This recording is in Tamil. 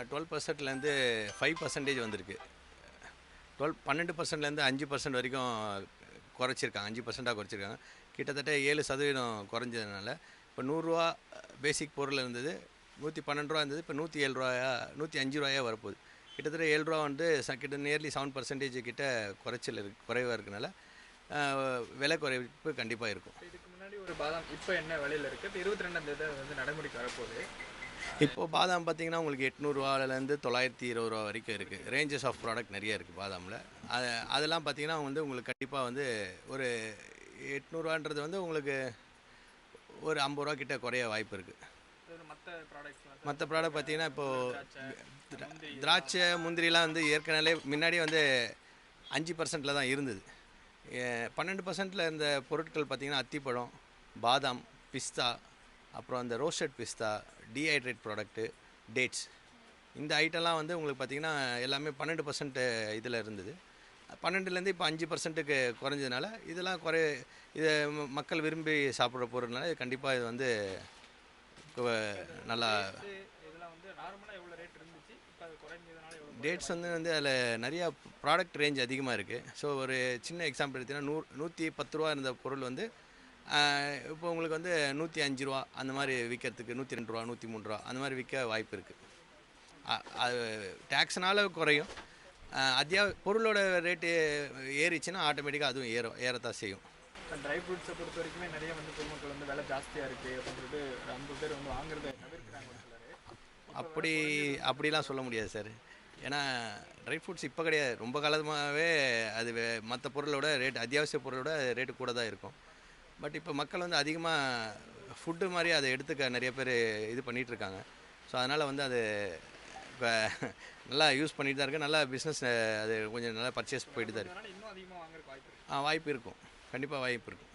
12%லேருந்து 5% வந்திருக்கு. 12% 5% வரைக்கும் குறைச்சிருக்காங்க. 5%ஆக குறைச்சிருக்காங்க. கிட்டத்தட்ட 7% குறைஞ்சதுனால இப்போ ரூ. 100 பேசிக் பொருள் இருந்தது, ரூ. 112 இருந்தது, இப்போ ரூ. 105 வரப்போகுது. கிட்டத்தட்ட ரூ. 7 கிட்ட நியர்லி 7% கிட்ட குறைச்சல் குறைவாக இருக்கனால விலை குறைப்பு கண்டிப்பாக இருக்கும். இதுக்கு முன்னாடி ஒரு பாதாம் இப்போ என்ன விலையில் இருக்குது? இப்போ 22 வந்து நடைமுறைக்கு வரப்போகுது. இப்போது பாதாம் பார்த்தீங்கன்னா உங்களுக்கு ரூ. 800லேருந்து ரூ. 920 வரைக்கும் இருக்குது. ரேஞ்சஸ் ஆஃப் ப்ராடக்ட் நிறைய இருக்குது பாதாமில். அதெல்லாம் பார்த்தீங்கன்னா உங்களுக்கு கண்டிப்பாக ஒரு 800 வந்து உங்களுக்கு ஒரு ரூ. 50 கிட்ட குறைய வாய்ப்பு இருக்குது. மற்ற ப்ராடக்ட் பார்த்தீங்கன்னா இப்போது திராட்சை முந்திரிலாம் ஏற்கனவே முன்னாடியே 5%ல் தான் இருந்தது. 12%ல் இருந்த பொருட்கள் பார்த்திங்கன்னா அத்திப்பழம், பாதாம், பிஸ்தா, அப்புறம் அந்த ரோஸ்டட் பிஸ்தா, டீஹைட்ரேட் ப்ராடக்ட்டு, டேட்ஸ், இந்த ஐட்டம்லாம் உங்களுக்கு பார்த்திங்கன்னா எல்லாமே 12% இதில் இருந்தது. 12லேருந்து இப்போ 5%க்கு குறைஞ்சதுனால இதெல்லாம் இதை மக்கள் விரும்பி சாப்பிட்ற பொருள்னால இது கண்டிப்பாக இது நல்லா. டேட்ஸ் அதில் நிறையா ப்ராடக்ட் ரேஞ்ச் அதிகமாக இருக்குது. ஸோ ஒரு சின்ன எக்ஸாம்பிள் எடுத்திங்கன்னா ரூ. 110 இருந்த பொருள் இப்போ உங்களுக்கு ரூ. 105 அந்த மாதிரி விற்கிறதுக்கு, ரூ. 102 ரூ. 103 அந்த மாதிரி விற்க வாய்ப்பு இருக்குது. அது டேக்ஸ்னால குறையும். பொருளோட ரேட்டு ஏறிச்சுன்னா ஆட்டோமேட்டிக்காக அதுவும் ஏறத்தான் செய்யும். ட்ரை ஃப்ரூட்ஸை பொறுத்த வரைக்குமே நிறைய பொதுமக்கள் விலை ஜாஸ்தியாக இருக்குது அப்படின்னு சொல்லிட்டு 50 பேர் வாங்குறத தவிர்க்கிறாங்க. அப்படிலாம் சொல்ல முடியாது சார். ஏன்னா ட்ரை ஃப்ரூட்ஸ் இப்போ கிடையாது, ரொம்ப காலமாகவே அது மற்ற பொருளோட ரேட், அத்தியாவசிய பொருளோட ரேட்டு கூட தான் இருக்கும். பட் இப்போ மக்கள் அதிகமாக ஃபுட்டு மாதிரி அதை எடுத்துக்க நிறைய பேர் இது பண்ணிகிட்ருக்காங்க. ஸோ அதனால் அது இப்போ நல்லா யூஸ் பண்ணிட்டு தான் இருக்குது. நல்லா பிஸ்னஸ் அது கொஞ்சம் நல்லா பர்ச்சேஸ் போயிட்டு தான் இருக்குது. வாய்ப்பு இருக்கும், கண்டிப்பாக வாய்ப்பு இருக்கும்.